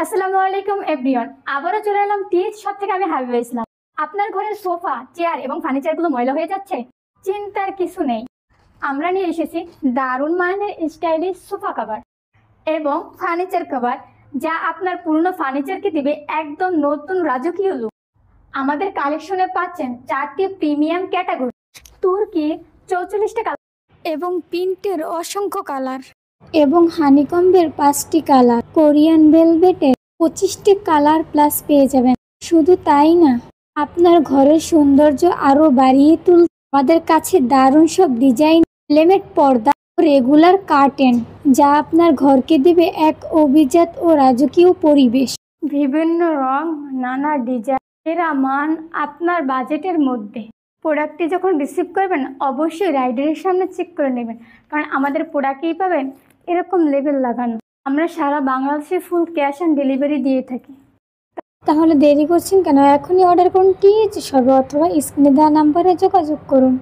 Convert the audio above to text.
আসসালামু আলাইকুম এভরিওয়ান, আবারও চলে এলাম টিএচ শপ থেকে। আমি হাবিবা ইসলাম। আপনার ঘরের সোফা, চেয়ার এবং ফার্নিচারগুলো ময়লা হয়ে যাচ্ছে? চিন্তার কিছু নেই, আমরা নিয়ে এসেছি দারুণ মানের স্টাইলিশ সোফা কভার এবং ফার্নিচার কভার, যা আপনার পুরনো ফার্নিচারকে দিবে একদম নতুন রাজকীয় লুক। আমাদের কালেকশনে পাচ্ছেন 4টি প্রিমিয়াম ক্যাটাগরি, তুর্কি 44টা কালার এবং প্রিন্টের অসংখ্য কালার, এবং হানিকম্বের 5টি কালার, কোরিয়ান ভেলভেটের 25টি কালার প্লাস পেয়ে যাবেন। শুধু তাই না, আপনার ঘরের সৌন্দর্য আরো বাড়িয়ে তুলতে আমাদের কাছে দারুণ সব ডিজাইন, লেমেট পর্দা ও রেগুলার কার্টেন, যা আপনার ঘরকে দেবে এক অভিজাত ও রাজকীয় পরিবেশ। বিভিন্ন রং, নানা ডিজাইন, এরা মান আপনার বাজেটের মধ্যে। প্রোডাক্টটি যখন রিসিভ করবেন অবশ্যই রাইডারের সামনে চেক করে নেবেন, কারণ আমাদের প্রোডাক্টেই পাবেন এরকম লেবেল লাগানো। আমরা সারা বাংলাদেশে ফুল ক্যাশ অন ডেলিভারি দিয়ে থাকি। তাহলে দেরি করছেন কেন? এখনই অর্ডার করুন টিএচ শপে অথবা স্ক্রিনে দেওয়া নাম্বারে যোগাযোগ করুন।